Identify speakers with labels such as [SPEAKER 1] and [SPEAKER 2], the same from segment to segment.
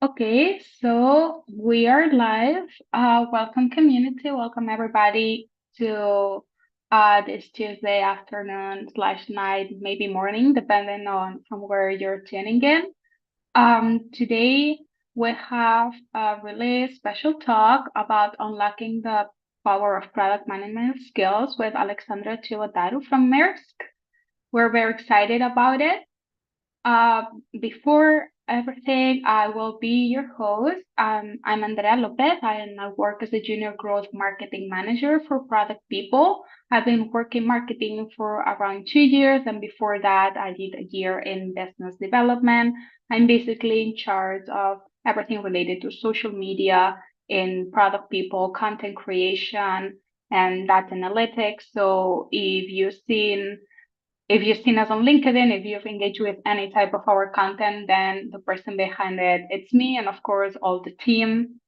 [SPEAKER 1] Okay, so we are live. Welcome, community. Welcome, everybody, to this Tuesday afternoon slash night, maybe morning, depending on from where you're tuning in. Today we have a really special talk about unlocking the power of product management skills with Alexandra Ciobotaru from Maersk. We're very excited about it. Uh, Before everything, I will be your host. I'm Andrea Lopez, and I work as a junior growth marketing manager for product people. I've been working marketing for around 2 years, and before that, I did a year in business development. I'm basically in charge of everything related to social media in product people, content creation, and data analytics. So if you've seen us on LinkedIn, if you've engaged with any type of our content, then the person behind it's me, and of course, all the team.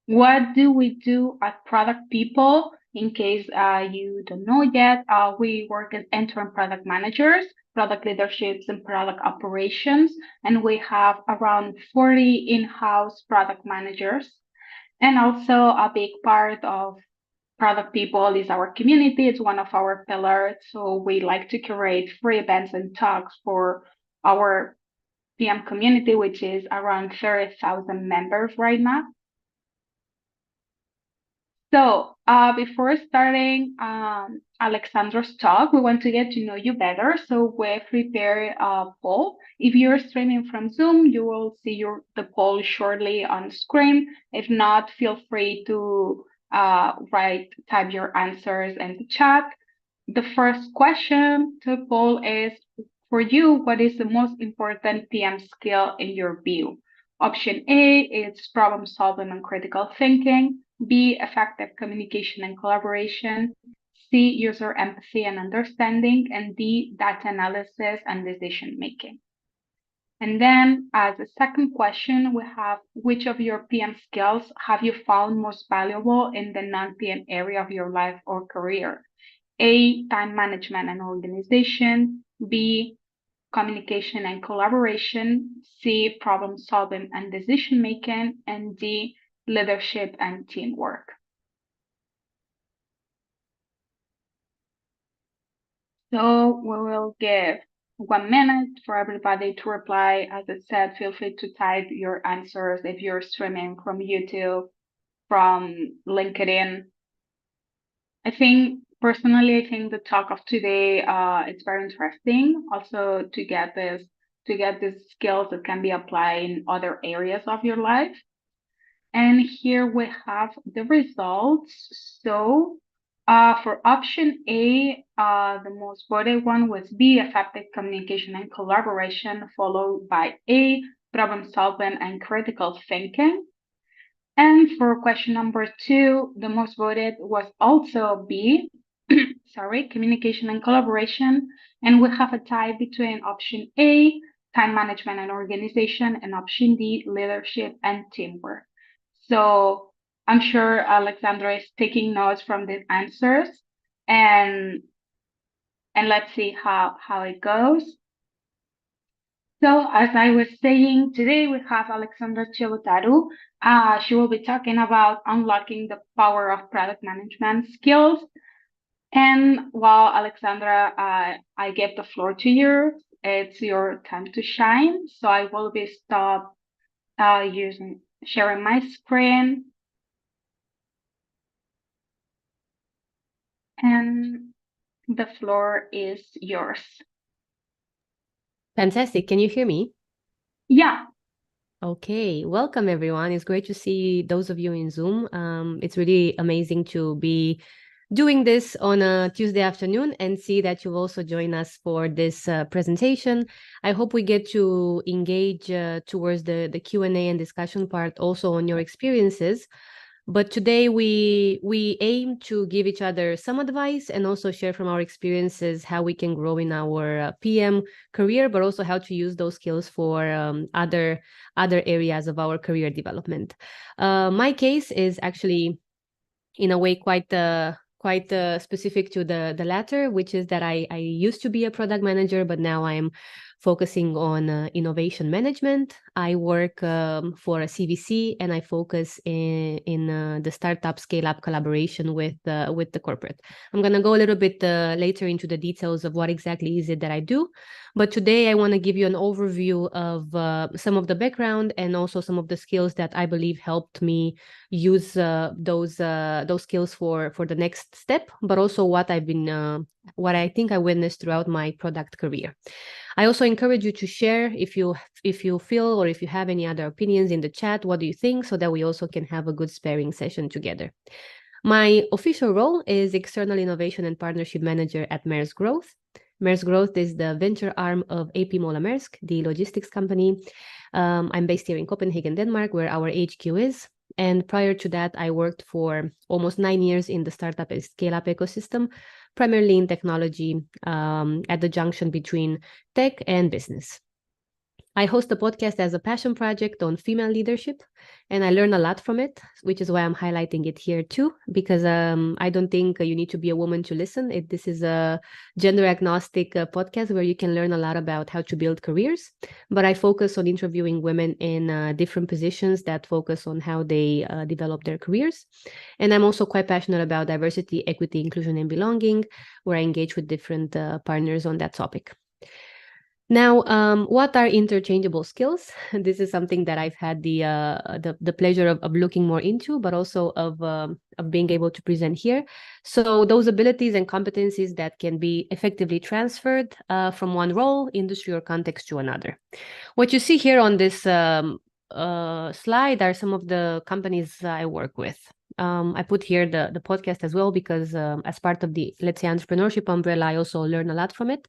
[SPEAKER 1] What do we do at Product People? In case you don't know yet, we work as end-to-end product managers, product leaderships, and product operations, and we have around 40 in-house product managers. And also a big part of Product People is our community. It's one of our pillars. So we like to curate free events and talks for our PM community, which is around 30,000 members right now. So before starting Alexandra's talk, we want to get to know you better. So we prepare a poll. If you're streaming from Zoom, you will see the poll shortly on screen. If not, feel free to type your answers in the chat. The first question to the poll is, for you, what is the most important PM skill in your view? Option A is problem solving and critical thinking. B, effective communication and collaboration. C, user empathy and understanding. And D, data analysis and decision making. And then as a second question, we have, which of your PM skills have you found most valuable in the non-PM area of your life or career? A, time management and organization. B, communication and collaboration. C, problem solving and decision making. And D, leadership and teamwork. So we will give 1 minute for everybody to reply. As I said, feel free to type your answers if you're streaming from YouTube, from LinkedIn. Personally, I think the talk of today, it's very interesting also to get these skills that can be applied in other areas of your life. And here we have the results. So for option A, the most voted one was B, effective communication and collaboration, followed by A, problem solving and critical thinking. And for question number 2, the most voted was also B, communication and collaboration. And we have a tie between option A, time management and organization, and option D, leadership and teamwork. So I'm sure Alexandra is taking notes from the answers, and let's see how it goes. So as I was saying, today we have Alexandra Ciobotaru. She will be talking about unlocking the power of product management skills. And while Alexandra, I give the floor to you. It's your time to shine. So I will be sharing my screen. And the floor is yours.
[SPEAKER 2] Fantastic. Can you hear me?
[SPEAKER 1] Yeah.
[SPEAKER 2] Okay. Welcome, everyone. It's great to see those of you in Zoom. It's really amazing to be doing this on a Tuesday afternoon and see that you'll also join us for this presentation. I hope we get to engage towards the Q&A and discussion part also on your experiences. But today we aim to give each other some advice and also share from our experiences how we can grow in our PM career, but also how to use those skills for other areas of our career development. My case is actually, in a way, quite quite specific to the latter, which is that I used to be a product manager, but now I'm focusing on innovation management. I work for a CVC, and I focus in the startup scale-up collaboration with the corporate. I'm going to go a little bit later into the details of what exactly is it that I do. But today I want to give you an overview of some of the background and also some of the skills that I believe helped me use those skills for the next step, but also what I think I witnessed throughout my product career. I also encourage you to share if you feel or if you have any other opinions in the chat. What do you think, so that we also can have a good sparring session together. My official role is External Innovation and Partnership Manager at Maersk Growth. Maersk Growth is the venture arm of AP Moller Maersk, the logistics company. I'm based here in Copenhagen, Denmark, where our HQ is. And prior to that, I worked for almost 9 years in the startup and scale-up ecosystem, primarily in technology, at the junction between tech and business. I host a podcast as a passion project on female leadership, and I learn a lot from it, which is why I'm highlighting it here too, because I don't think you need to be a woman to listen. This is a gender agnostic podcast where you can learn a lot about how to build careers, but I focus on interviewing women in different positions that focus on how they develop their careers. And I'm also quite passionate about diversity, equity, inclusion, and belonging, where I engage with different partners on that topic. Now, what are interchangeable skills? This is something that I've had the pleasure of looking more into, but also of being able to present here. So those abilities and competencies that can be effectively transferred from one role, industry, or context to another. What you see here on this slide are some of the companies I work with. I put here the podcast as well because as part of the, let's say, entrepreneurship umbrella, I also learn a lot from it.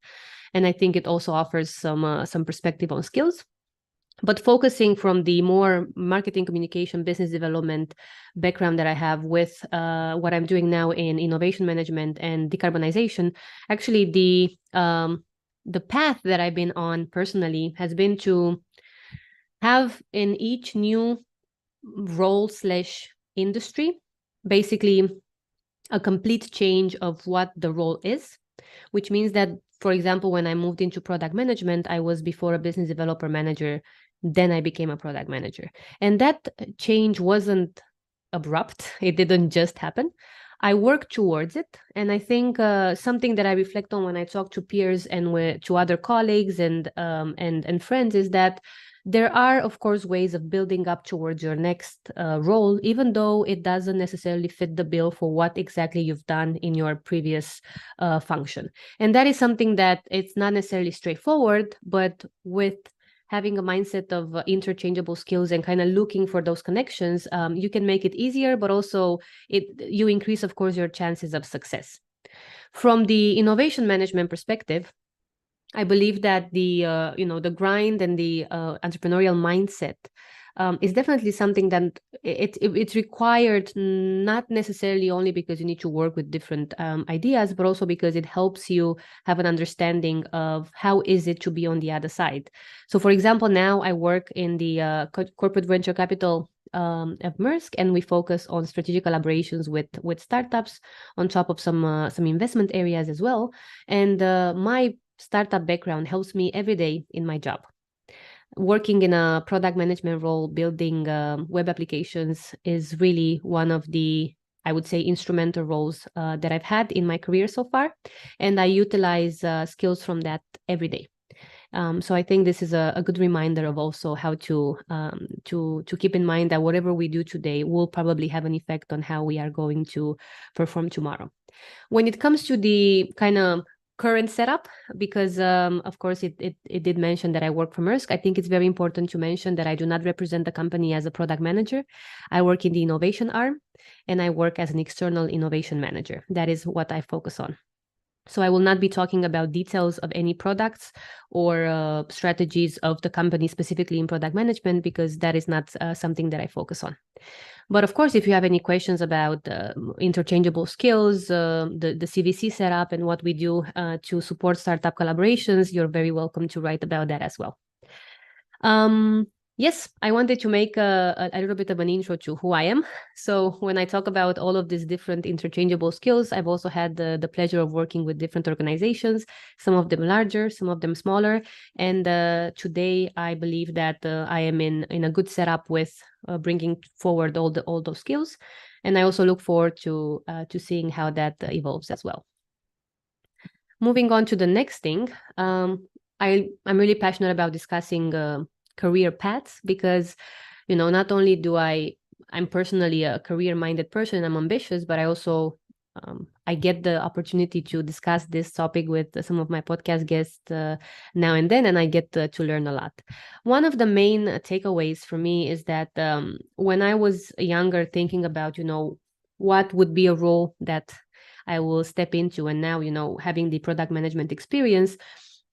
[SPEAKER 2] And I think it also offers some perspective on skills. But focusing from the more marketing, communication, business development background that I have with what I'm doing now in innovation management and decarbonization, actually the path that I've been on personally has been to have in each new role/industry, basically a complete change of what the role is, which means that, for example, when I moved into product management, I was before a business developer manager, then I became a product manager. And that change wasn't abrupt. It didn't just happen. I worked towards it. And I think something that I reflect on when I talk to peers and to other colleagues and friends is that there are, of course, ways of building up towards your next role, even though it doesn't necessarily fit the bill for what exactly you've done in your previous function. And that is something that it's not necessarily straightforward, but with having a mindset of interchangeable skills and kind of looking for those connections, you can make it easier, but also you increase, of course, your chances of success. From the innovation management perspective, I believe that the grind and the entrepreneurial mindset is definitely something that it's required, not necessarily only because you need to work with different ideas, but also because it helps you have an understanding of how is it to be on the other side. So, for example, now I work in the corporate venture capital of Maersk, and we focus on strategic collaborations with startups on top of some investment areas as well. And my startup background helps me every day in my job. Working in a product management role, building web applications is really one of the, I would say, instrumental roles that I've had in my career so far. And I utilize skills from that every day. So I think this is a good reminder of also how to keep in mind that whatever we do today will probably have an effect on how we are going to perform tomorrow. When it comes to the kind of current setup, because of course it did mention that I work for Maersk, I think it's very important to mention that I do not represent the company as a product manager. I work in the innovation arm, and I work as an external innovation manager. That is what I focus on. So I will not be talking about details of any products or strategies of the company specifically in product management, because that is not something that I focus on. But of course, if you have any questions about interchangeable skills, the CVC setup, and what we do to support startup collaborations, you're very welcome to write about that as well. Yes, I wanted to make a little bit of an intro to who I am. So when I talk about all of these different interchangeable skills, I've also had the pleasure of working with different organizations, some of them larger, some of them smaller. And today I believe that I am in a good setup with bringing forward all those skills. And I also look forward to seeing how that evolves as well. Moving on to the next thing, I'm really passionate about discussing career paths because, not only I'm personally a career-minded person, I'm ambitious, but I also I get the opportunity to discuss this topic with some of my podcast guests now and then, and I get to learn a lot. One of the main takeaways for me is that when I was younger, thinking about, what would be a role that I will step into, and now, having the product management experience,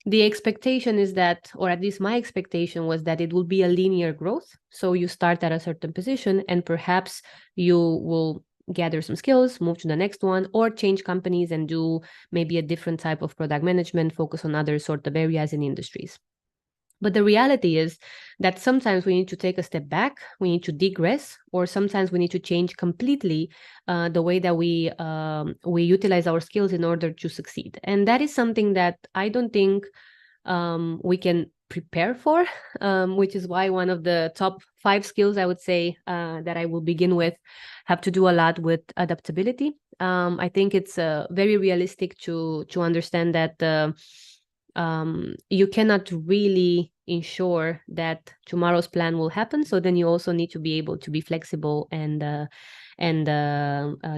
[SPEAKER 2] the expectation is that, or at least my expectation was that it will be a linear growth. So you start at a certain position and perhaps you will gather some skills, move to the next one, or change companies and do maybe a different type of product management, focus on other sort of areas and industries. But the reality is that sometimes we need to take a step back, we need to digress, or sometimes we need to change completely the way that we utilize our skills in order to succeed. And that is something that I don't think we can prepare for, which is why one of the top 5 skills I would say that I will begin with have to do a lot with adaptability. I think it's very realistic to understand that you cannot really ensure that tomorrow's plan will happen. So then you also need to be able to be flexible and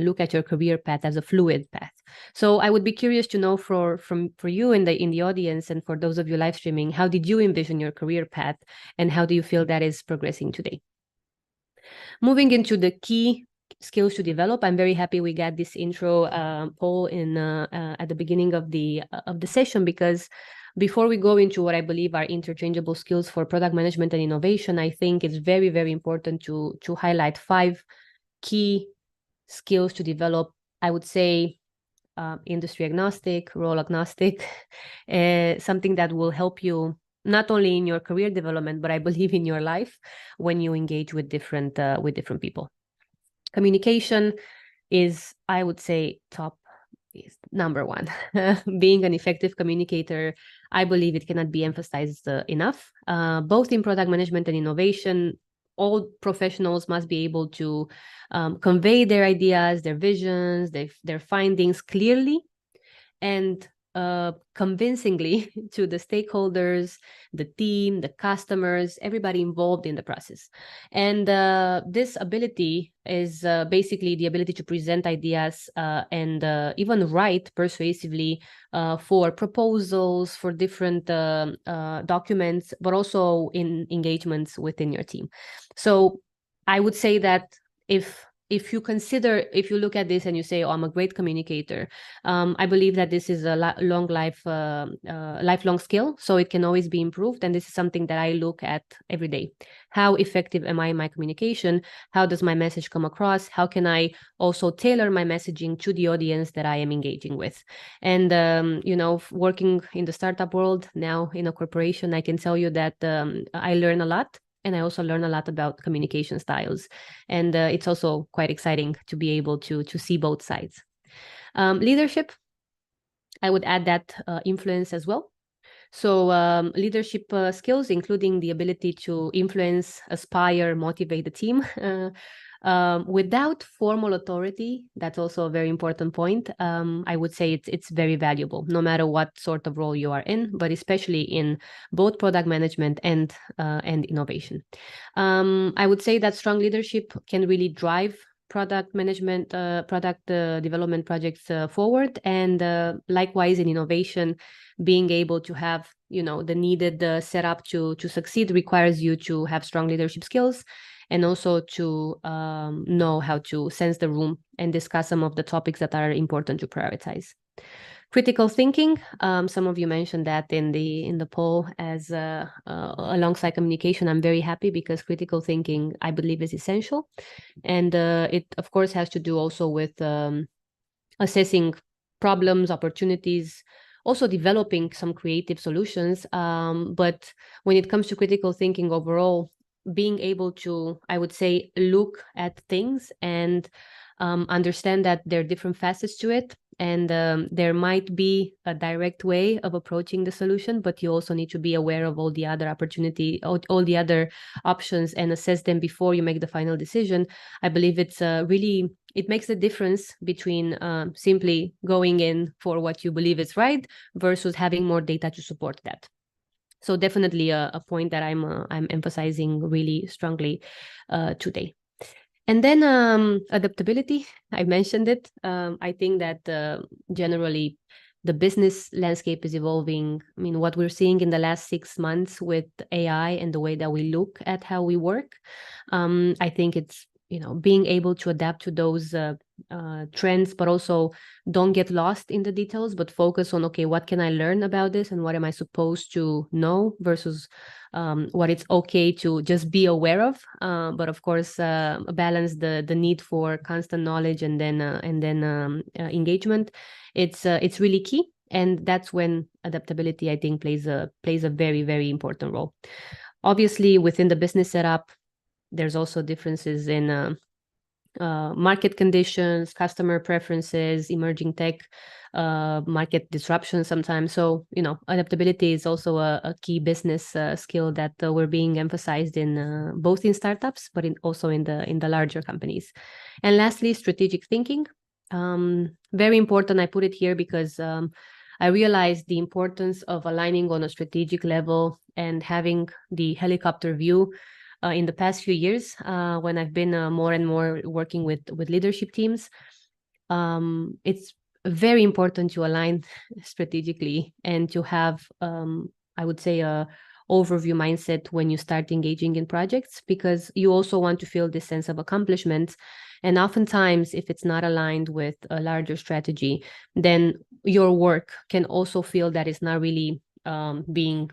[SPEAKER 2] look at your career path as a fluid path. So I would be curious to know for you in the audience, and for those of you live streaming, how did you envision your career path, and how do you feel that is progressing today? Moving into the key skills to develop, I'm very happy we got this intro poll in at the beginning of the session, because before we go into what I believe are interchangeable skills for product management and innovation, I think it's very, very important to highlight 5 key skills to develop. I would say industry agnostic, role agnostic, something that will help you not only in your career development, but I believe in your life when you engage with different people. Communication is, I would say, is number 1. Being an effective communicator, I believe it cannot be emphasized enough. Both in product management and innovation, all professionals must be able to convey their ideas, their visions, their findings clearly and convincingly to the stakeholders, the team, the customers, everybody involved in the process. And this ability is basically the ability to present ideas and even write persuasively for proposals, for different documents, but also in engagements within your team. So I would say that if you look at this and you say, oh, I'm a great communicator, I believe that this is a lifelong skill, so it can always be improved. And this is something that I look at every day. How effective am I in my communication? How does my message come across? How can I also tailor my messaging to the audience that I am engaging with? And, working in the startup world, now in a corporation, I can tell you that I learn a lot. And I also learn a lot about communication styles. And it's also quite exciting to be able to see both sides. Leadership, I would add that influence as well. So leadership skills, including the ability to influence, aspire, motivate the team. Without formal authority, that's also a very important point. I would say it's very valuable, no matter what sort of role you are in, but especially in both product management and innovation. I would say that strong leadership can really drive product management, product development projects forward, and likewise in innovation, being able to have the needed setup to succeed requires you to have strong leadership skills, and also to know how to sense the room and discuss some of the topics that are important to prioritize. Critical thinking, some of you mentioned that in the poll as alongside communication. I'm very happy because critical thinking, I believe, is essential. And it, of course, has to do also with assessing problems, opportunities, also developing some creative solutions. But when it comes to critical thinking overall, being able to, I would say, look at things and understand that there are different facets to it. And there might be a direct way of approaching the solution, but you also need to be aware of all the other opportunity, all the other options, and assess them before you make the final decision. I believe it's really, it makes a difference between simply going in for what you believe is right versus having more data to support that. So definitely a point that I'm emphasizing really strongly today. And then adaptability, I mentioned it. I think that generally the business landscape is evolving. I mean, what we're seeing in the last 6 months with AI and the way that we look at how we work, I think it's, being able to adapt to those trends, but also don't get lost in the details, but focus on, okay, what can I learn about this and what am I supposed to know versus what it's okay to just be aware of. But of course, balance the need for constant knowledge and then engagement. It's really key. And that's when adaptability, I think, plays a very, very important role. Obviously, within the business setup, there's also differences in market conditions, customer preferences, emerging tech, market disruption sometimes. So, adaptability is also a key business skill that we're being emphasized in both in startups, but also in the larger companies. And lastly, strategic thinking. Very important. I put it here because I realized the importance of aligning on a strategic level and having the helicopter view in the past few years, when I've been more and more working with leadership teams. It's very important to align strategically and to have, I would say, a overview mindset when you start engaging in projects, because you also want to feel this sense of accomplishment. And oftentimes, if it's not aligned with a larger strategy, then your work can also feel that it's not really being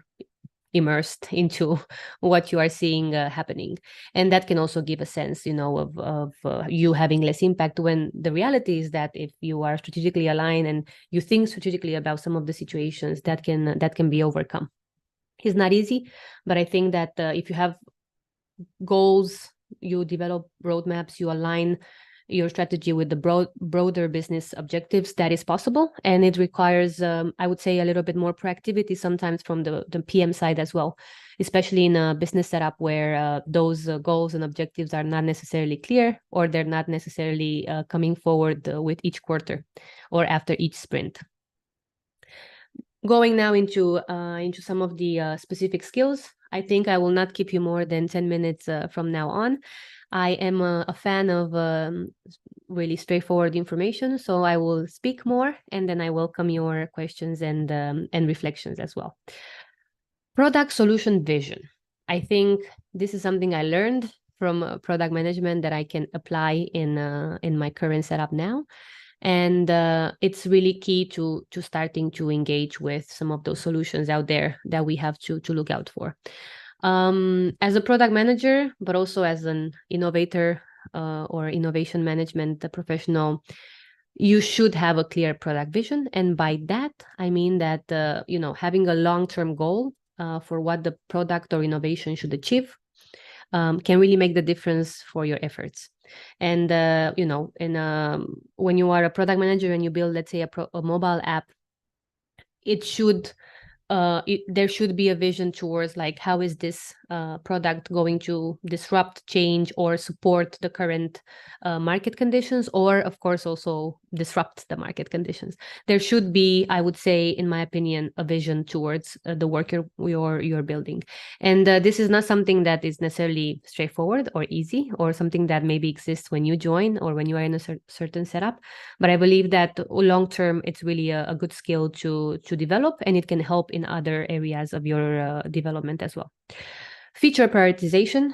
[SPEAKER 2] immersed into what you are seeing happening. And that can also give a sense, of you having less impact, when the reality is that if you are strategically aligned and you think strategically about some of the situations, that can be overcome. It's not easy, but I think that if you have goals, you develop roadmaps, you align your strategy with the broader business objectives, that is possible. And it requires, I would say, a little bit more proactivity sometimes from the PM side as well, especially in a business setup where those goals and objectives are not necessarily clear, or they're not necessarily coming forward with each quarter or after each sprint. Going now into some of the specific skills. I think I will not keep you more than 10 minutes from now on. I am a fan of really straightforward information, so I will speak more, and then I welcome your questions and reflections as well. Product solution vision. I think this is something I learned from product management that I can apply in my current setup now. And it's really key to starting to engage with some of those solutions out there that we have to look out for. As a product manager, but also as an innovator or innovation management professional, you should have a clear product vision. And by that, I mean that, having a long-term goal for what the product or innovation should achieve can really make the difference for your efforts. And, when you are a product manager and you build, let's say, a mobile app, it should there should be a vision towards, like, how is this product going to disrupt, change, or support the current market conditions, or of course also disrupt the market conditions. There should be, I would say, in my opinion, a vision towards the work you're building. And this is not something that is necessarily straightforward or easy, or something that maybe exists when you join or when you are in a certain setup. But I believe that long term, it's really a good skill to develop, and it can help in other areas of your development as well. Feature prioritization.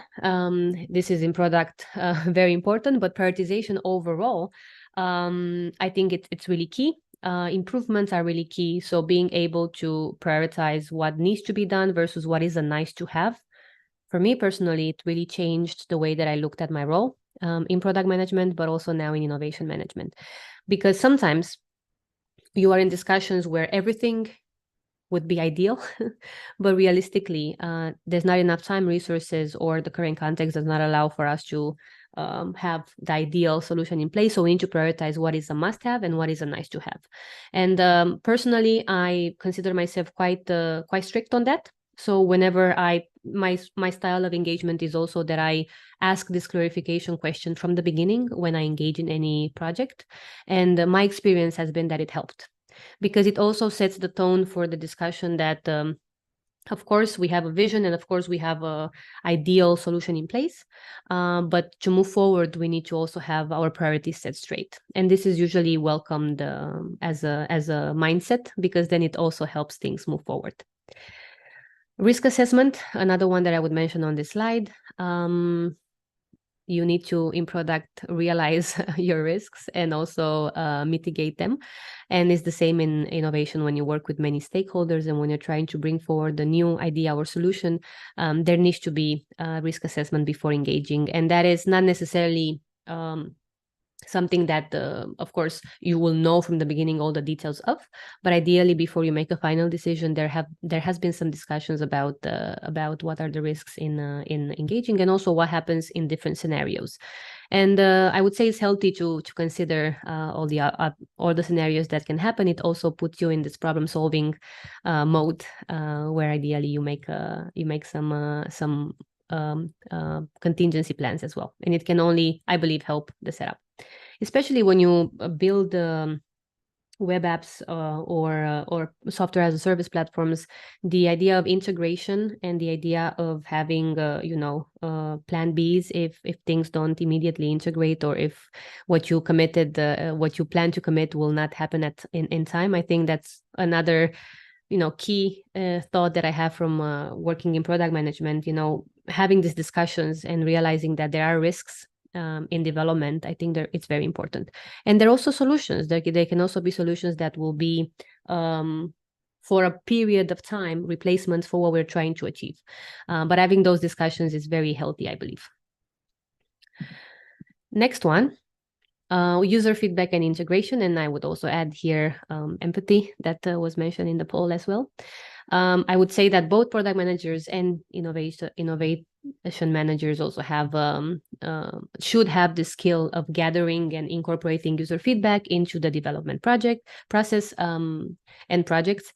[SPEAKER 2] This is in product very important, but prioritization overall, I think it's really key. Improvements are really key. So being able to prioritize what needs to be done versus what is a nice to have. For me personally, it really changed the way that I looked at my role in product management, but also now in innovation management. Because sometimes you are in discussions where everything would be ideal, but realistically, there's not enough time, resources, or the current context does not allow for us to have the ideal solution in place. So we need to prioritize what is a must-have and what is a nice-to-have. And personally, I consider myself quite strict on that. So whenever my style of engagement is also that I ask this clarification question from the beginning when I engage in any project. And my experience has been that it helped, because it also sets the tone for the discussion that, of course, we have a vision and of course we have a ideal solution in place. But to move forward, we need to also have our priorities set straight. And this is usually welcomed as a mindset, because then it also helps things move forward. Risk assessment, another one that I would mention on this slide. You need to, in product, realize your risks and also mitigate them. And it's the same in innovation when you work with many stakeholders and when you're trying to bring forward a new idea or solution. There needs to be a risk assessment before engaging. And that is not necessarily something that, of course, you will know from the beginning all the details of, but ideally, before you make a final decision, there has been some discussions about what are the risks in engaging, and also what happens in different scenarios. And I would say it's healthy to consider all the scenarios that can happen. It also puts you in this problem-solving mode, where ideally you make some contingency plans as well, and it can only, I believe, help the setup. Especially when you build web apps or software as a service platforms, the idea of integration and the idea of having plan Bs if things don't immediately integrate, or if what you committed, what you plan to commit will not happen in time. I think that's another key thought that I have from working in product management. Having these discussions and realizing that there are risks in development, I think it's very important. And there are also solutions. There can also be solutions that will be, for a period of time, replacements for what we're trying to achieve. But having those discussions is very healthy, I believe. Next one, user feedback and integration. And I would also add here empathy, that was mentioned in the poll as well. I would say that both product managers and innovation managers also should have the skill of gathering and incorporating user feedback into the development process and projects.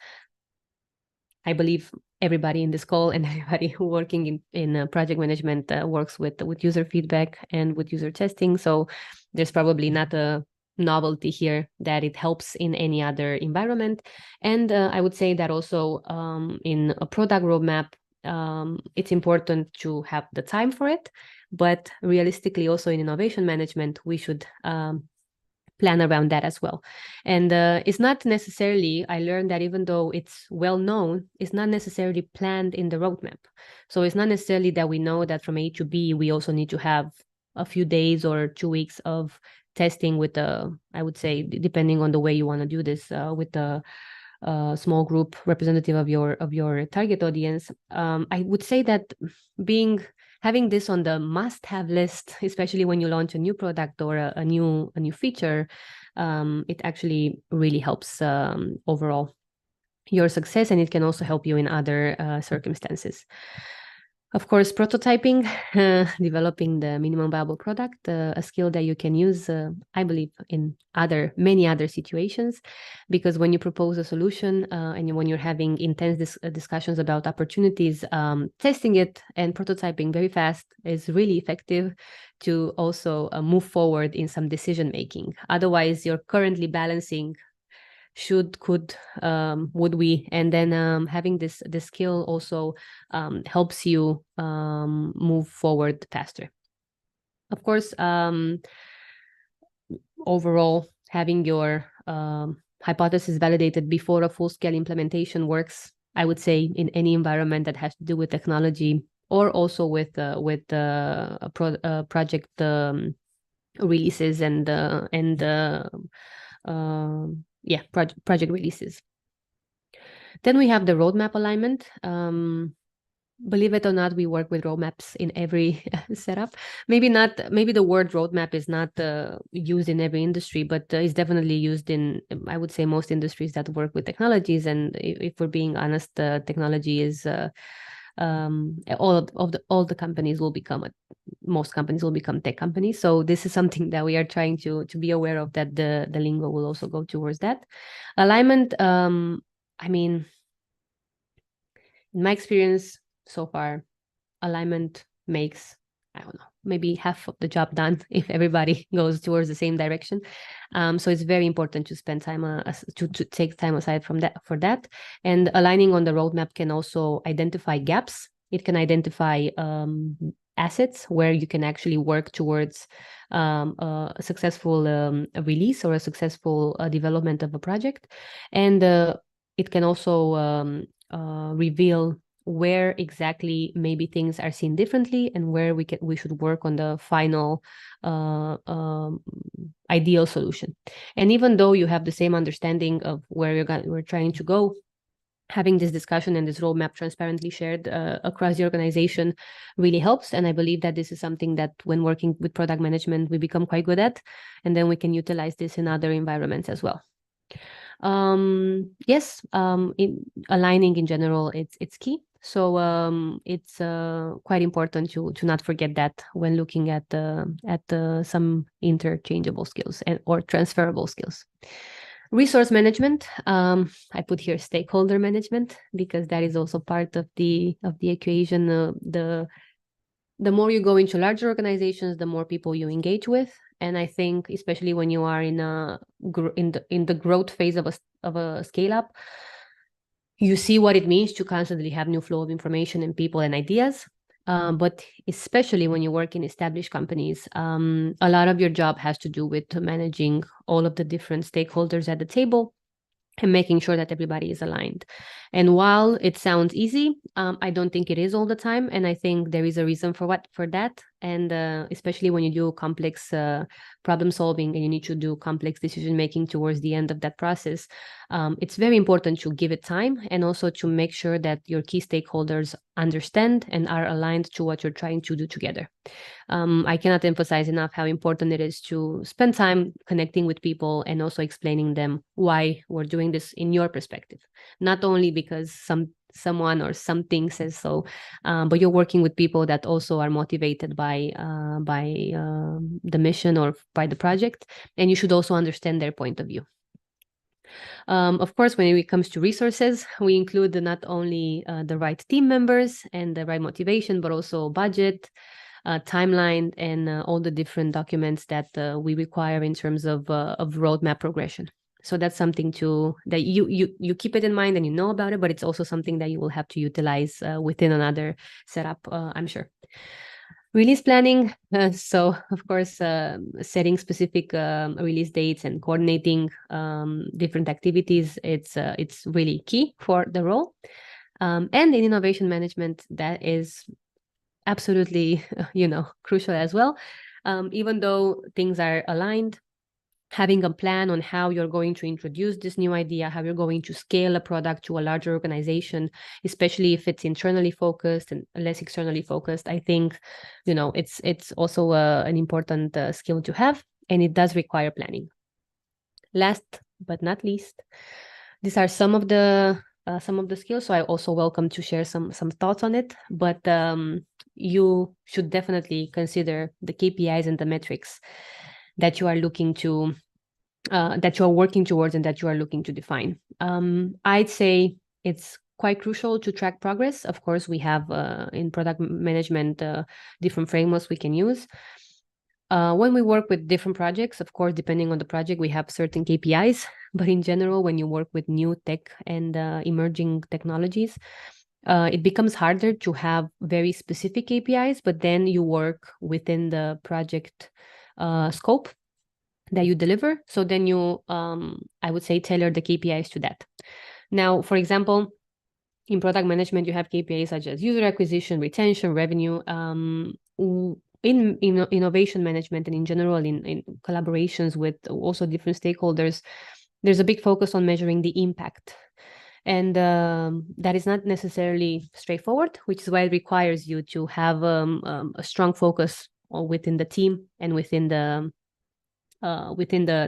[SPEAKER 2] I believe everybody in this call and everybody who working in project management works with user feedback and with user testing. So there's probably not a novelty here that it helps in any other environment. And I would say that also in a product roadmap, it's important to have the time for it. But realistically, also in innovation management, we should plan around that as well. And it's not necessarily, I learned that even though it's well known, it's not necessarily planned in the roadmap. So it's not necessarily that we know that from A to B, we also need to have a few days or 2 weeks of testing with I would say, depending on the way you want to do this, with a small group representative of your target audience. I would say that having this on the must-have list, especially when you launch a new product or a new feature, it actually really helps overall your success, and it can also help you in other circumstances. Of course, prototyping, developing the minimum viable product, a skill that you can use, I believe, in many other situations, because when you propose a solution and when you're having intense discussions about opportunities, testing it and prototyping very fast is really effective to also move forward in some decision making. Otherwise, you're currently balancing should, could, would we, and then having this skill also helps you move forward faster. Of course, overall, having your hypothesis validated before a full-scale implementation works, I would say, in any environment that has to do with technology, or also with project releases and project releases. Then we have the roadmap alignment. believe it or not, we work with roadmaps in every setup. Maybe the word roadmap is not used in every industry, but it's definitely used in, I would say, most industries that work with technologies. And if we're being honest, technology is all the companies will become most companies will become tech companies. So this is something that we are trying to be aware of, that the lingo will also go towards that. Alignment, I mean, in my experience so far, alignment makes, I don't know, maybe half of the job done if everybody goes towards the same direction. So it's very important to spend time to take time aside from that for that. And aligning on the roadmap can also identify gaps. It can identify assets where you can actually work towards a successful release or a successful development of a project. And it can also reveal where exactly maybe things are seen differently and where we should work on the final ideal solution. And even though you have the same understanding of where we're trying to go, having this discussion and this roadmap transparently shared across the organization really helps. And I believe that this is something that when working with product management, we become quite good at, and then we can utilize this in other environments as well. Yes, in aligning in general, it's key. So it's quite important to not forget that when looking at some interchangeable skills or transferable skills. Resource management. I put here stakeholder management because that is also part of the equation. The more you go into larger organizations, the more people you engage with. And I think, especially when you are in the growth phase of a scale up, you see what it means to constantly have new flow of information and people and ideas. But especially when you work in established companies, a lot of your job has to do with managing all of the different stakeholders at the table and making sure that everybody is aligned. And while it sounds easy, I don't think it is all the time. And I think there is a reason for that. And especially when you do complex problem solving and you need to do complex decision making towards the end of that process, it's very important to give it time and also to make sure that your key stakeholders understand and are aligned to what you're trying to do together. I cannot emphasize enough how important it is to spend time connecting with people and also explaining them why we're doing this in your perspective. Not only because someone or something says so, but you're working with people that also are motivated by the mission or by the project, and you should also understand their point of view. Of course, when it comes to resources, we include not only the right team members and the right motivation, but also budget, timeline, and all the different documents that we require in terms of roadmap progression. So that's something that you keep it in mind and you know about it, but it's also something that you will have to utilize within another setup, I'm sure. Release planning. So of course, setting specific release dates and coordinating different activities. It's really key for the role. And in innovation management, that is absolutely, crucial as well. Even though things are aligned, having a plan on how you're going to introduce this new idea, how you're going to scale a product to a larger organization, especially if it's internally focused and less externally focused, I think, it's also an important skill to have, and it does require planning. Last but not least, these are some of the skills. So I also welcome to share some thoughts on it, but you should definitely consider the KPIs and the metrics that you are looking to, that you are working towards and that you are looking to define. I'd say it's quite crucial to track progress. Of course, we have in product management different frameworks we can use. When we work with different projects, of course, depending on the project, we have certain KPIs. But in general, when you work with new tech and emerging technologies, it becomes harder to have very specific KPIs, but then you work within the project scope that you deliver. So then you, I would say, tailor the KPIs to that. Now, for example, in product management, you have KPIs such as user acquisition, retention, revenue. In innovation management and in general in collaborations with also different stakeholders, there's a big focus on measuring the impact. And that is not necessarily straightforward, which is why it requires you to have a strong focus within the team and within the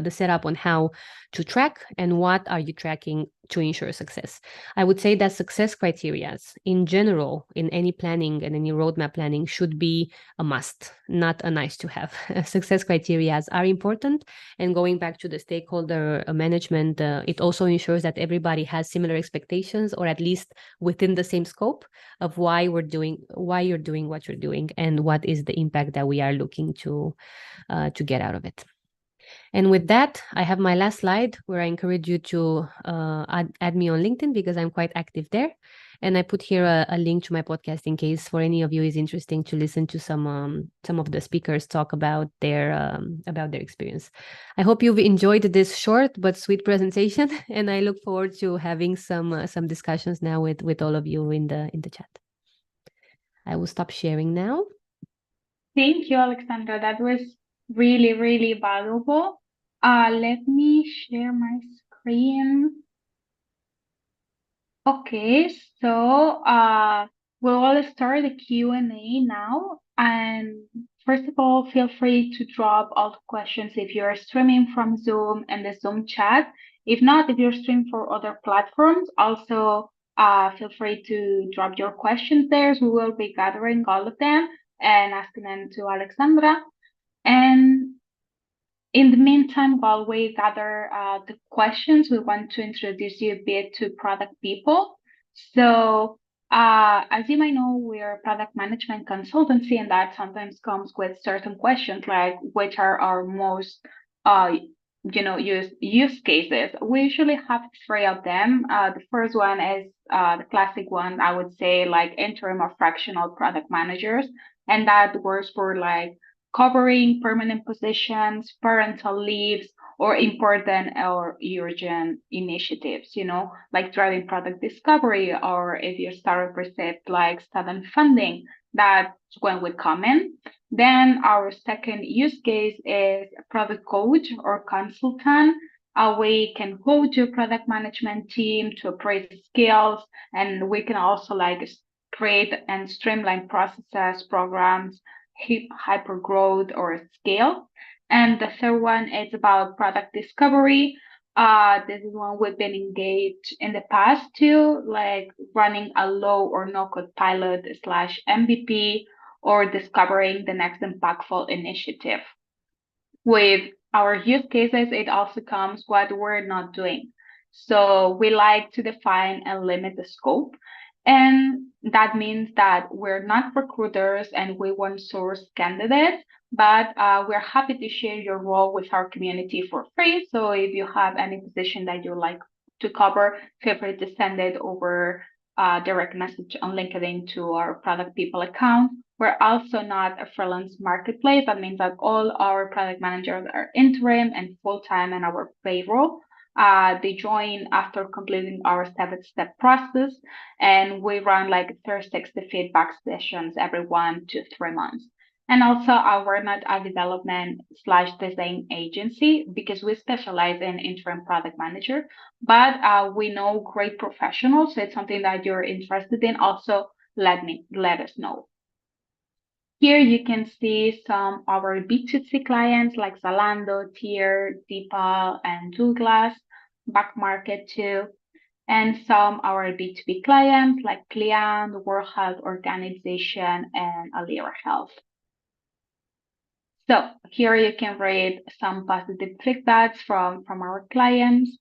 [SPEAKER 2] setup on how to track and what are you tracking to ensure success. I would say that success criteria in general in any planning and any roadmap planning should be a must, not a nice to have. Success criteria are important, and going back to the stakeholder management, it also ensures that everybody has similar expectations, or at least within the same scope of why you're doing what you're doing and what is the impact that we are looking to get out of it. And with that, I have my last slide where I encourage you to add me on LinkedIn because I'm quite active there. And I put here a link to my podcast in case for any of you is interesting to listen to some of the speakers talk about their experience. I hope you've enjoyed this short but sweet presentation, and I look forward to having some discussions now with all of you in the chat. I will stop sharing now.
[SPEAKER 1] Thank you, Alexandra. That was really, really valuable. Let me share my screen. Okay, so we'll start the Q&A now. And first of all, feel free to drop all the questions if you're streaming from Zoom and the Zoom chat. If not, if you're streaming for other platforms, also feel free to drop your questions there. We will be gathering all of them and asking them to Alexandra. And in the meantime, while we gather the questions, we want to introduce you a bit to product people. So as you might know, we're a product management consultancy, and that sometimes comes with certain questions like which are our most use cases. We usually have three of them. The first one is the classic one, I would say, like interim or fractional product managers, and that works for like covering permanent positions, parental leaves, or important or urgent initiatives, like driving product discovery, or if your startup received like sudden funding, that's when we come in. Then our second use case is a product coach or consultant. We can coach your product management team to appraise skills, and we can also like create and streamline processes, programs, hyper growth or scale. And the third one is about product discovery. This is one we've been engaged in the past too, like running a low or no code pilot / MVP or discovering the next impactful initiative. With our use cases, it also comes what we're not doing. So we like to define and limit the scope. And that means that we're not recruiters and we won't source candidates, but we're happy to share your role with our community for free. So if you have any position that you like to cover, feel free to send it over direct message on LinkedIn to our product people account. We're also not a freelance marketplace. That means that all our product managers are interim and full-time in our payroll. They join after completing our step-by-step process, and we run like 360 feedback sessions every 1 to 3 months. And also, we're not a development / design agency because we specialize in interim product manager, but we know great professionals. So it's something that you're interested in. Also, let us know. Here you can see some of our B2C clients like Zalando, Tier, Depal, and Douglas, Back Market too, and some of our B2B clients like Client, World Health Organization, and Alira Health. So here you can read some positive feedbacks from our clients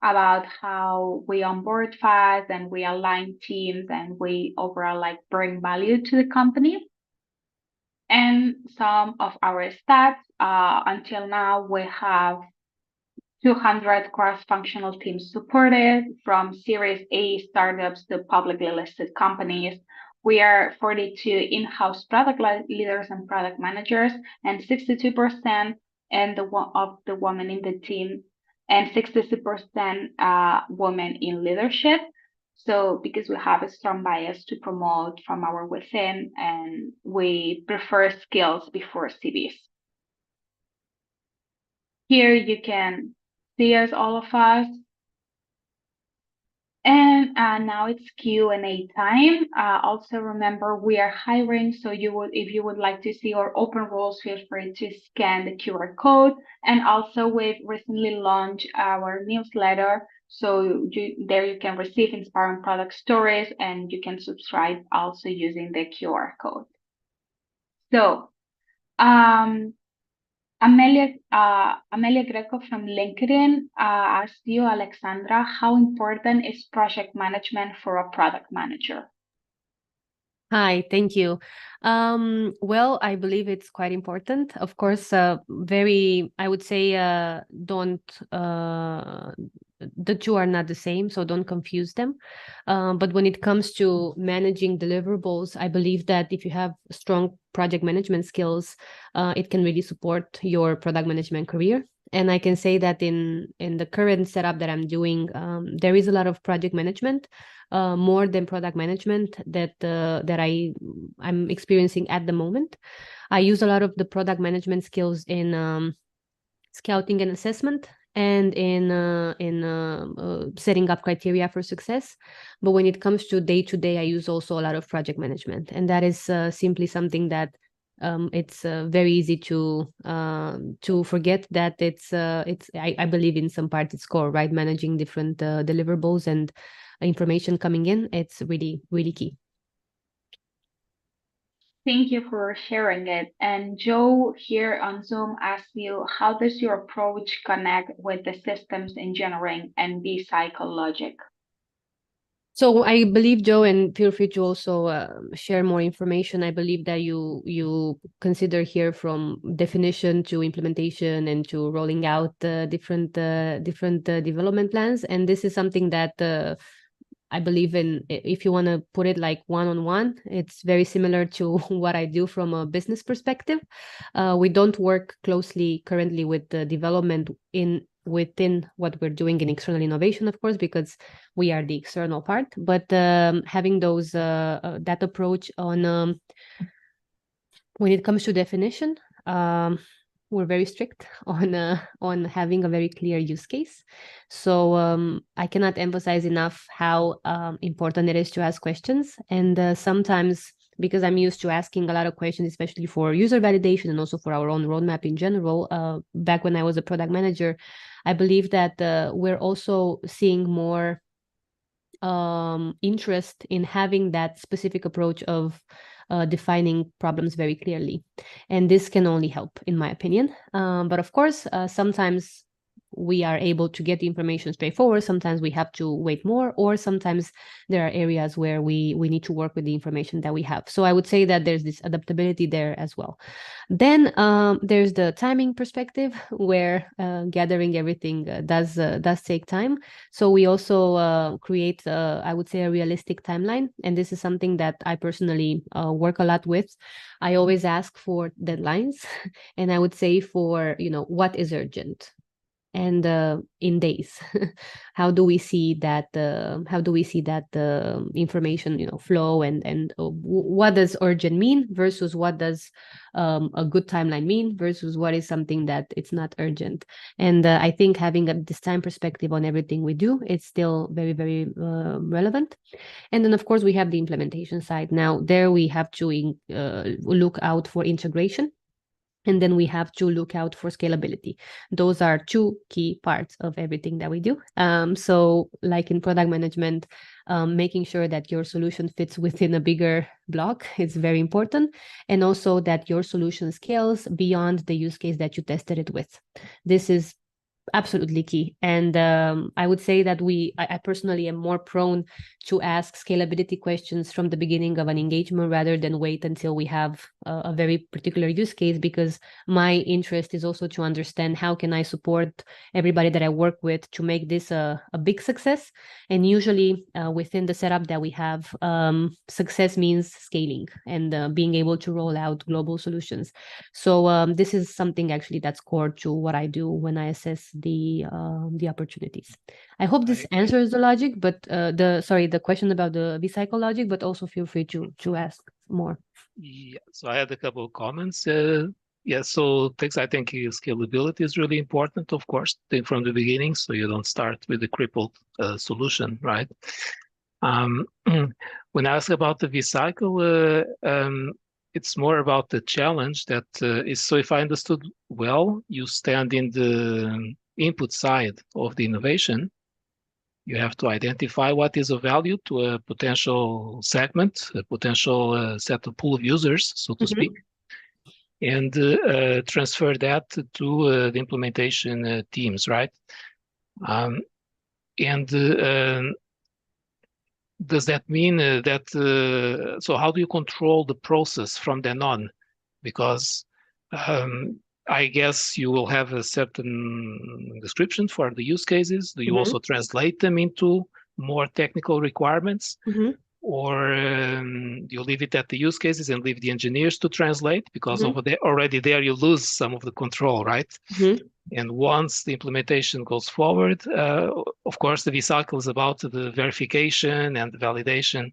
[SPEAKER 1] about how we onboard fast and we align teams and we overall like bring value to the company. And some of our stats, until now, we have 200 cross-functional teams supported from Series A startups to publicly listed companies. We are 42 in-house product leaders and product managers, and 62% of the women in the team, and 62% women in leadership. So because we have a strong bias to promote from our within, and we prefer skills before CVs. Here you can see us, all of us. And now it's Q&A time. Also remember we are hiring, so if you would like to see our open roles, feel free to scan the QR code. And also we've recently launched our newsletter, so there you can receive inspiring product stories, and you can subscribe also using the QR code. So um, Amelia Greco from LinkedIn asked you, Alexandra, how important is project management for a product manager?
[SPEAKER 2] Hi, thank you. Well, I believe it's quite important. Of course, I would say, don't, the two are not the same, so don't confuse them. But when it comes to managing deliverables, I believe that if you have strong project management skills, it can really support your product management career. And I can say that in the current setup that I'm doing, there is a lot of project management, more than product management that I'm experiencing at the moment. I use a lot of the product management skills in scouting and assessment, and in setting up criteria for success. But when it comes to day, I use also a lot of project management, and that is simply something that it's very easy to forget that it's I believe in some part it's core, right? Managing different deliverables and information coming in, it's really, really key.
[SPEAKER 1] Thank you for sharing it. And Joe here on Zoom asks you, how does your approach connect with the systems engineering and B-cycle logic?
[SPEAKER 2] So I believe, Joe, and feel free to also share more information. I believe that you consider here from definition to implementation and to rolling out different development plans. And this is something that I believe in. If you want to put it like one-on-one, it's very similar to what I do from a business perspective. We don't work closely currently with the development within what we're doing in external innovation, of course, because we are the external part. But having those that approach on when it comes to definition, we're very strict on having a very clear use case. So I cannot emphasize enough how important it is to ask questions. And sometimes, because I'm used to asking a lot of questions, especially for user validation and also for our own roadmap in general, back when I was a product manager, I believe that we're also seeing more interest in having that specific approach of defining problems very clearly. And this can only help, in my opinion. But of course, sometimes we are able to get the information straightforward. Sometimes we have to wait more, or sometimes there are areas where we need to work with the information that we have. So I would say that there's this adaptability there as well. Then there's the timing perspective, where gathering everything does take time. So we also create, I would say, a realistic timeline. And this is something that I personally work a lot with. I always ask for deadlines, and I would say for, what is urgent, and in days. How do we see that information flow, and what does urgent mean versus what does a good timeline mean versus what is something that it's not urgent. And I think having this time perspective on everything we do, it's still very, very relevant. And then of course we have the implementation side. Now there we have to look out for integration, and then we have to look out for scalability. Those are two key parts of everything that we do. So like in product management, making sure that your solution fits within a bigger block is very important. And also that your solution scales beyond the use case that you tested it with. This is absolutely key. And I would say that I personally am more prone to ask scalability questions from the beginning of an engagement rather than wait until we have a very particular use case, because my interest is also to understand how can I support everybody that I work with to make this a big success. And usually within the setup that we have, success means scaling and being able to roll out global solutions. So this is something actually that's core to what I do when I assess the opportunities. I hope this answers the logic, but the question about the V-cycle logic, but also feel free to ask more.
[SPEAKER 3] Yeah, so I had a couple of comments. Yeah, so thanks. I think scalability is really important, of course, from the beginning, so you don't start with a crippled solution, right? Um, when I ask about the V-cycle, it's more about the challenge that is, so if I understood well, you stand in the input side of the innovation. You have to identify what is of value to a potential segment, a potential set of pool of users, so to speak, and transfer that to the implementation teams, right? Um, and does that mean that, so how do you control the process from then on? Because um, I guess you will have a certain description for the use cases. Do you also translate them into more technical requirements? Or do you leave it at the use cases and leave the engineers to translate? Because over there, already there you lose some of the control, right? And once the implementation goes forward, of course, the V-cycle is about the verification and the validation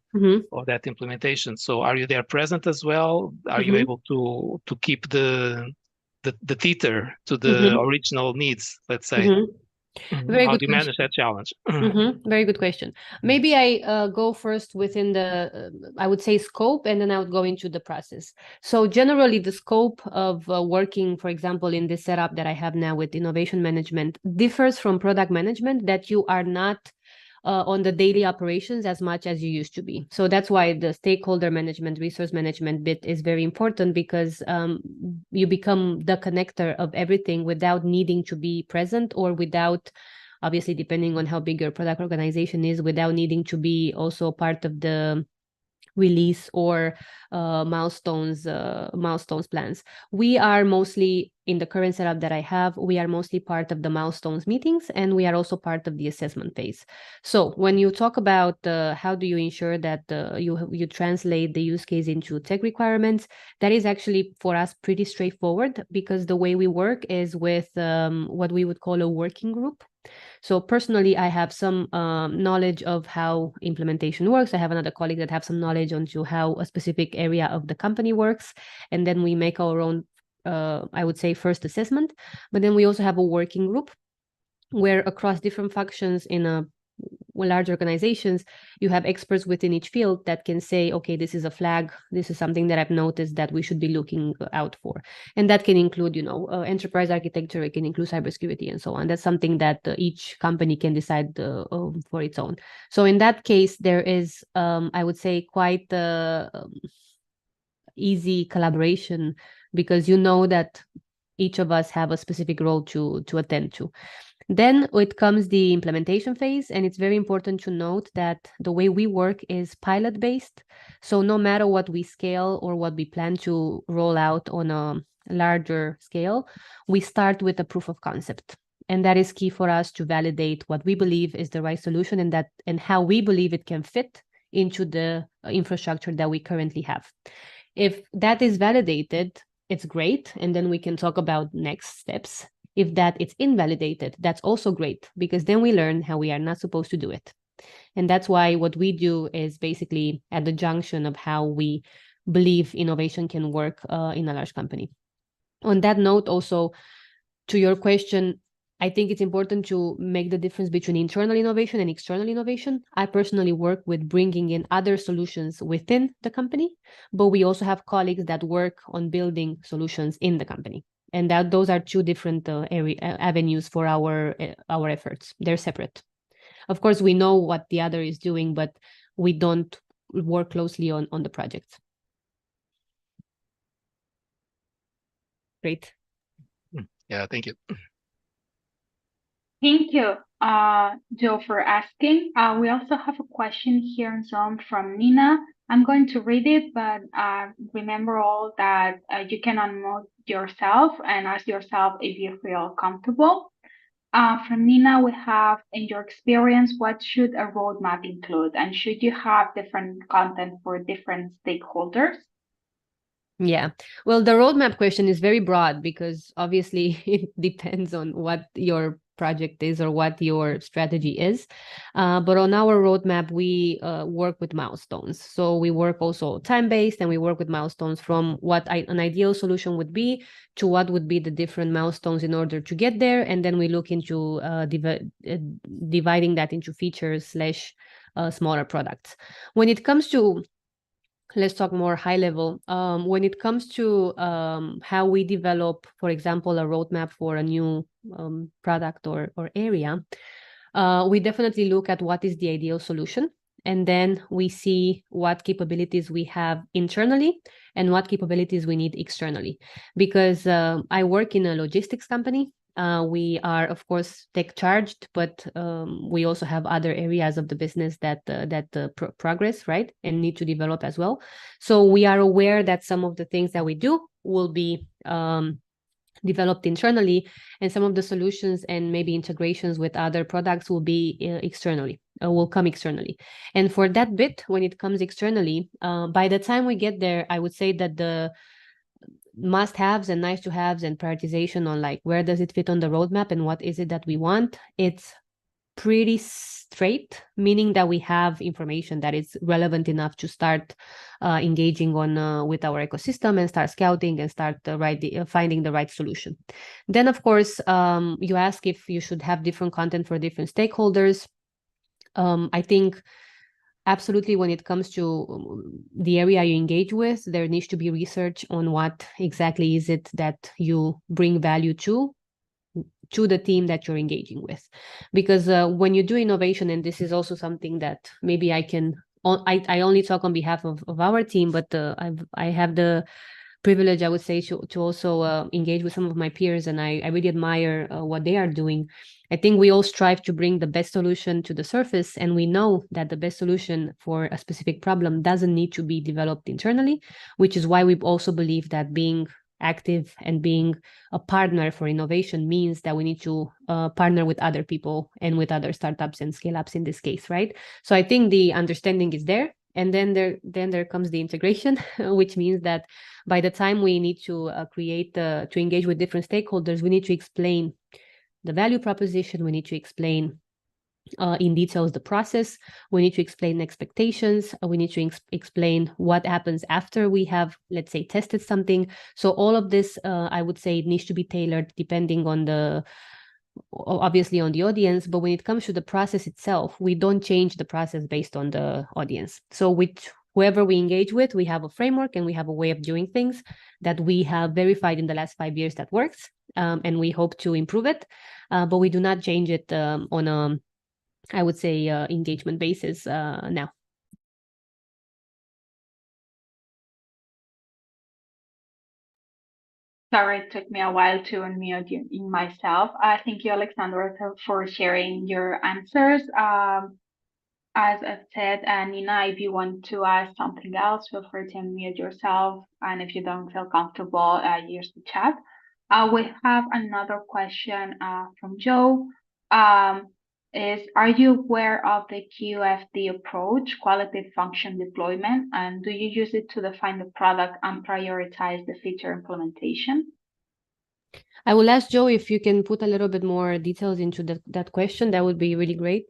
[SPEAKER 3] of that implementation. So are you there present as well? Are you able to keep the teeter to the original needs, let's say?
[SPEAKER 2] Very
[SPEAKER 3] How
[SPEAKER 2] good
[SPEAKER 3] do you manage
[SPEAKER 2] question.
[SPEAKER 3] that challenge?
[SPEAKER 2] Very good question. Maybe I go first within the, I would say, scope, and then I would go into the process. So generally, the scope of working, for example, in this setup that I have now with innovation management differs from product management, that you are not on the daily operations as much as you used to be. So that's why the stakeholder management, resource management bit is very important, because you become the connector of everything without needing to be present, or without, obviously depending on how big your product organization is, without needing to be also part of the release or milestones plans. We are mostly, in the current setup that I have, we are mostly part of the milestones meetings, and we are also part of the assessment phase. So when you talk about how do you ensure that you translate the use case into tech requirements, that is actually for us pretty straightforward, because the way we work is with what we would call a working group. So personally, I have some knowledge of how implementation works. I have another colleague that have some knowledge onto how a specific area of the company works. And then we make our own, I would say, first assessment. But then we also have a working group where across different functions in a large organizations, you have experts within each field that can say, okay, this is a flag, this is something that I've noticed that we should be looking out for. And that can include, enterprise architecture, it can include cybersecurity and so on. That's something that each company can decide for its own. So in that case, there is, I would say, quite easy collaboration, because you know that each of us have a specific role to attend to. Then it comes the implementation phase, and it's very important to note that the way we work is pilot-based. So no matter what we scale or what we plan to roll out on a larger scale, we start with a proof of concept. And that is key for us to validate what we believe is the right solution, and how we believe it can fit into the infrastructure that we currently have. If that is validated, it's great, and then we can talk about next steps. If that it's invalidated, that's also great, because then we learn how we are not supposed to do it. And that's why what we do is basically at the junction of how we believe innovation can work in a large company. On that note, also, to your question, I think it's important to make the difference between internal innovation and external innovation. I personally work with bringing in other solutions within the company, but we also have colleagues that work on building solutions in the company. And those are two different avenues for our efforts. They're separate. Of course, we know what the other is doing, but we don't work closely on the projects. Great.
[SPEAKER 3] Yeah, thank you.
[SPEAKER 1] Thank you, Joe, for asking. We also have a question here in Zoom from Nina. I'm going to read it, but remember all that you can unmute yourself and ask yourself if you feel comfortable. From Nina, we have, in your experience, what should a roadmap include? And should you have different content for different stakeholders?
[SPEAKER 2] Yeah. Well, the roadmap question is very broad because obviously it depends on what your project is or what your strategy is. But on our roadmap, we work with milestones. So we work also time-based, and we work with milestones from what an ideal solution would be to what would be the different milestones in order to get there. And then we look into dividing that into features / smaller products. When it comes to let's talk more high level. When it comes to how we develop, for example, a roadmap for a new product or area, we definitely look at what is the ideal solution. And then we see what capabilities we have internally and what capabilities we need externally. Because I work in a logistics company. We are, of course, tech charged, but we also have other areas of the business that progress, right, and need to develop as well. So we are aware that some of the things that we do will be developed internally, and some of the solutions and maybe integrations with other products will be will come externally. And for that bit, when it comes externally, by the time we get there, I would say that the must-haves and nice-to-haves and prioritization on like where does it fit on the roadmap and what is it that we want, it's pretty straight, meaning that we have information that is relevant enough to start engaging on with our ecosystem and start scouting and start finding the right solution. Then, of course, you ask if you should have different content for different stakeholders. I think absolutely, when it comes to the area you engage with, there needs to be research on what exactly is it that you bring value to the team that you're engaging with. Because when you do innovation, and this is also something that maybe I only talk on behalf of our team, but I have the privilege, I would say, to also engage with some of my peers, and I really admire what they are doing. I think we all strive to bring the best solution to the surface, and we know that the best solution for a specific problem doesn't need to be developed internally, which is why we also believe that being active and being a partner for innovation means that we need to partner with other people and with other startups and scale-ups in this case, right? So I think the understanding is there. And then there comes the integration, which means that by the time we need to to engage with different stakeholders, we need to explain the value proposition. We need to explain in details the process. We need to explain expectations. We need to explain what happens after we have, let's say, tested something. So all of this, I would say, needs to be tailored depending on obviously on the audience, but when it comes to the process itself, we don't change the process based on the audience. So with whoever we engage with, we have a framework and we have a way of doing things that we have verified in the last 5 years that works, and we hope to improve it, but we do not change it on a, I would say, engagement basis now.
[SPEAKER 1] Sorry, it took me a while to unmute in myself. Thank you, Alexandra, for sharing your answers. As I said, Nina, if you want to ask something else, feel free to unmute yourself. And if you don't feel comfortable, use the chat. We have another question from Joe. Are you aware of the QFD approach, quality function deployment, and do you use it to define the product and prioritize the feature implementation?
[SPEAKER 2] I will ask Joe if you can put a little bit more details into that question. That would be really great.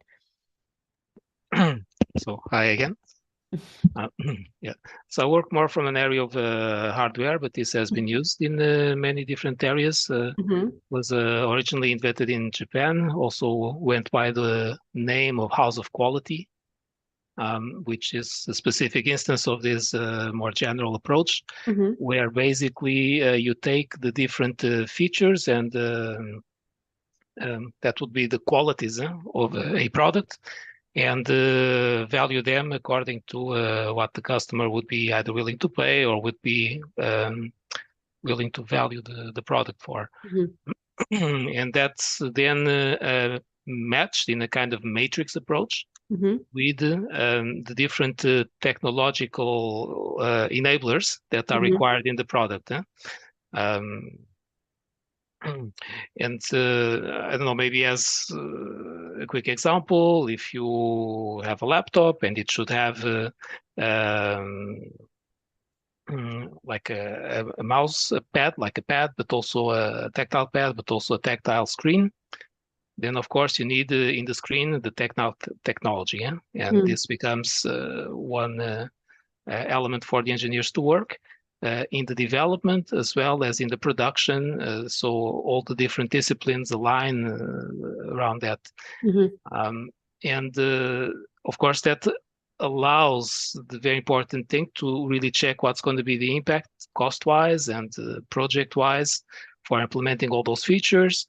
[SPEAKER 3] So hi again. Yeah, so I work more from an area of hardware, but this has been used in many different areas. Was originally invented in Japan, also went by the name of House of Quality, which is a specific instance of this more general approach, where basically you take the different features and that would be the qualities of a product, and value them according to what the customer would be either willing to pay or would be willing to value the product for. And that's then matched in a kind of matrix approach with the different technological enablers that are required in the product. And I don't know, maybe as a quick example, if you have a laptop and it should have like a mouse pad, like a pad, but also a tactile pad, but also a tactile screen. Then, of course, you need in the screen the technology, yeah? And this becomes one element for the engineers to work in the development as well as in the production. So all the different disciplines align around that. And of course, that allows the very important thing to really check what's going to be the impact cost-wise and project-wise for implementing all those features.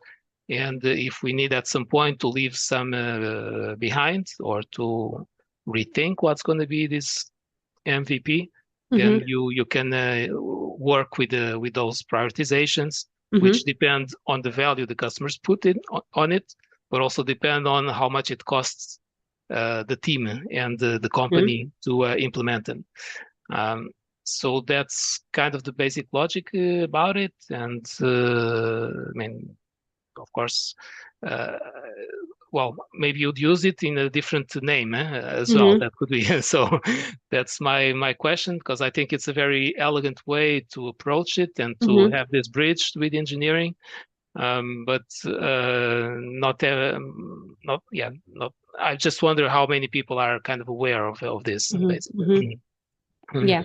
[SPEAKER 3] And if we need at some point to leave some behind or to rethink what's going to be this MVP, then you can work with those prioritizations, which depend on the value the customers put in on it, but also depend on how much it costs the team and the company to implement them. So that's kind of the basic logic about it. And I mean, of course, well, maybe you'd use it in a different name as well. That could be. So that's my question, because I think it's a very elegant way to approach it and to have this bridged with engineering. But not. I just wonder how many people are kind of aware of this, basically.
[SPEAKER 2] Yeah.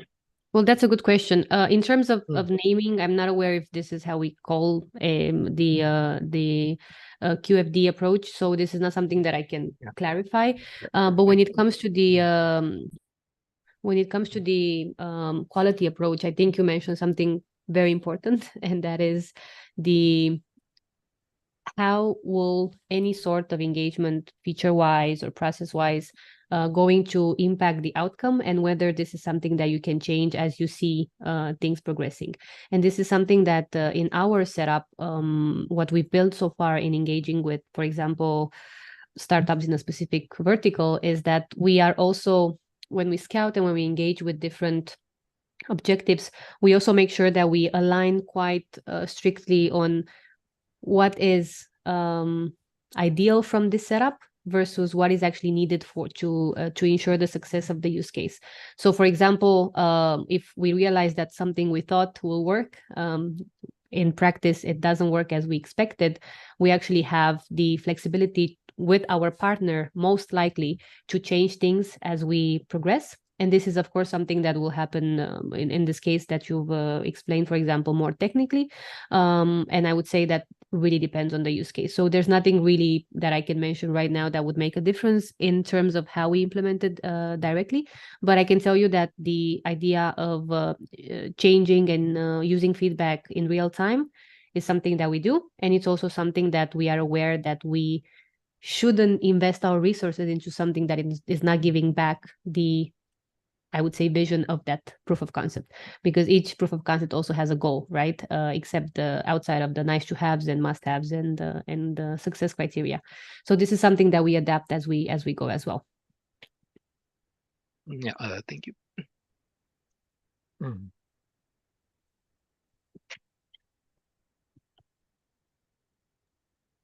[SPEAKER 2] Well, that's a good question. In terms of naming, I'm not aware if this is how we call the QFD approach. So this is not something that I can clarify. But when it comes to the quality approach, I think you mentioned something very important, and that is how will any sort of engagement, feature-wise or process-wise, going to impact the outcome, and whether this is something that you can change as you see things progressing. And this is something that in our setup, what we've built so far in engaging with, for example, startups in a specific vertical, is that we are also, when we scout and when we engage with different objectives, we also make sure that we align quite strictly on what is ideal from this setup versus what is actually needed to ensure the success of the use case. So, for example, if we realize that something we thought will work, in practice it doesn't work as we expected, we actually have the flexibility with our partner, most likely, to change things as we progress. And this is, of course, something that will happen in this case that you've explained, for example, more technically. And I would say that really depends on the use case. So there's nothing really that I can mention right now that would make a difference in terms of how we implement it directly. But I can tell you that the idea of changing and using feedback in real time is something that we do. And it's also something that we are aware that we shouldn't invest our resources into something that is not giving back the, I would say, vision of that proof of concept, because each proof of concept also has a goal, right? Except outside of the nice to haves and must haves and success criteria. So this is something that we adapt as we go as well.
[SPEAKER 3] Yeah, thank you.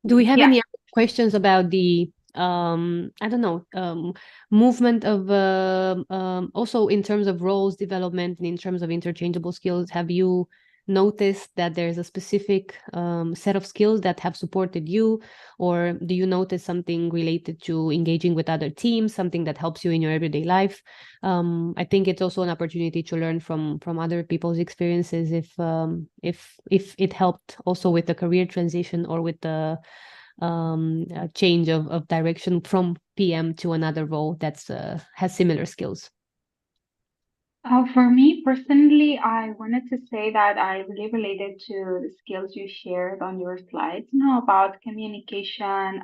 [SPEAKER 2] Do we have any other questions about the I don't know, movement of also in terms of roles development and in terms of interchangeable skills? Have you noticed that there's a specific set of skills that have supported you, or do you notice something related to engaging with other teams, something that helps you in your everyday life? I think it's also an opportunity to learn from other people's experiences if it helped also with the career transition or with the change of direction from PM to another role that's has similar skills.
[SPEAKER 1] For me personally, I wanted to say that I really related to the skills you shared on your slides, about communication,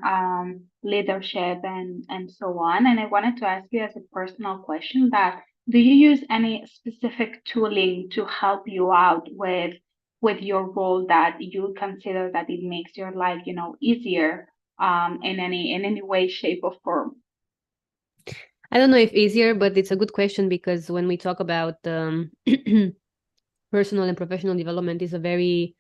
[SPEAKER 1] leadership, and so on. And I wanted to ask you as a personal question that, do you use any specific tooling to help you out with your role that you consider that it makes your life, easier, in any way, shape, or form?
[SPEAKER 2] I don't know if easier, but it's a good question, because when we talk about personal and professional development, is a very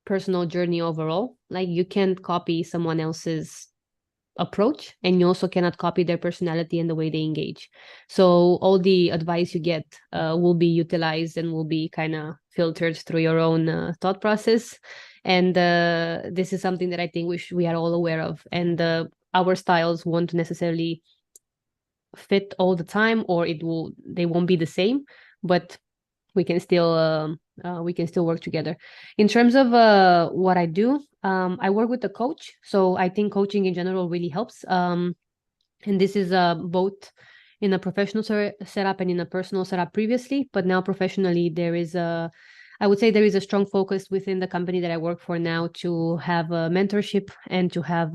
[SPEAKER 2] personal journey overall. Like, you can't copy someone else's approach, and you also cannot copy their personality and the way they engage. So all the advice you get will be utilized and will be kind of filtered through your own thought process. And this is something that I think we are all aware of. And our styles won't necessarily fit all the time, or they won't be the same, but we can still work together. In terms of what I do, I work with a coach, so I think coaching in general really helps. And this is both in a professional setup and in a personal setup previously, but now professionally I would say there is a strong focus within the company that I work for now to have a mentorship and to have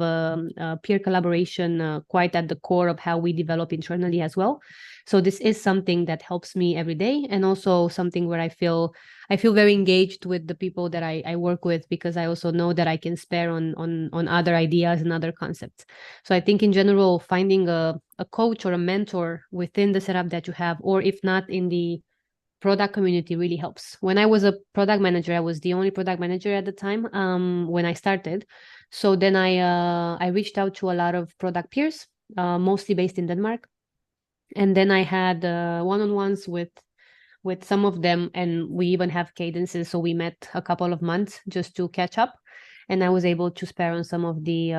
[SPEAKER 2] peer collaboration quite at the core of how we develop internally as well. So this is something that helps me every day, and also something where I feel very engaged with the people that I work with, because I also know that I can spare on other ideas and other concepts. So I think in general, finding a coach or a mentor within the setup that you have, or if not in the product community, really helps. When I was a product manager, I was the only product manager at the time when I started. So then I reached out to a lot of product peers, mostly based in Denmark. And then I had one-on-ones with some of them, and we even have cadences. So we met a couple of months just to catch up. And I was able to spare on some of the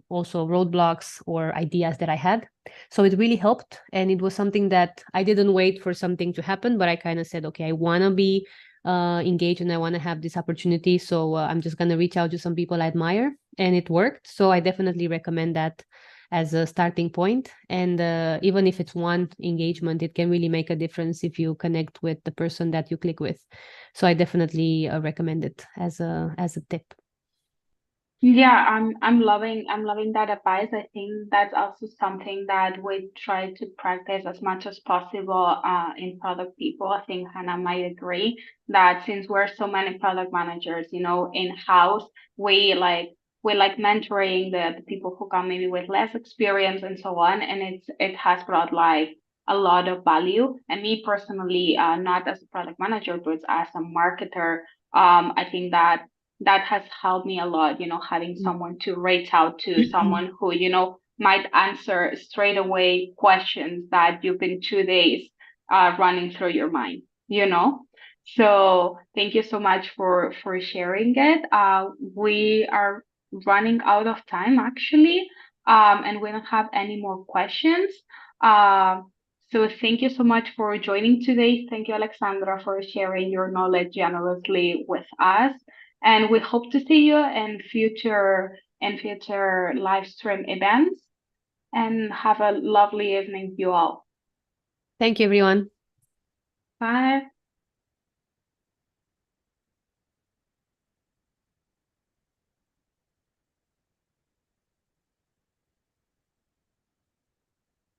[SPEAKER 2] also roadblocks or ideas that I had. So it really helped. And it was something that I didn't wait for something to happen, but I kind of said, okay, I want to be engaged and I want to have this opportunity. So I'm just going to reach out to some people I admire, and it worked. So I definitely recommend that as a starting point. And even if it's one engagement, it can really make a difference if you connect with the person that you click with. So I definitely recommend it as a tip.
[SPEAKER 1] Yeah, I'm loving that advice. I think that's also something that we try to practice as much as possible in product people. I think Hannah might agree that since we're so many product managers, in-house, we like mentoring the people who come maybe with less experience and so on, and it has brought like a lot of value. And me personally, not as a product manager, but as a marketer, I think that has helped me a lot, having someone to reach out to, someone who, might answer straight away questions that you've been 2 days running through your mind. So thank you so much for sharing it. We are running out of time actually, and we don't have any more questions. So thank you so much for joining today. Thank you, Alexandra, for sharing your knowledge generously with us. And we hope to see you in future live stream events. And have a lovely evening, you all.
[SPEAKER 2] Thank you, everyone.
[SPEAKER 1] Bye.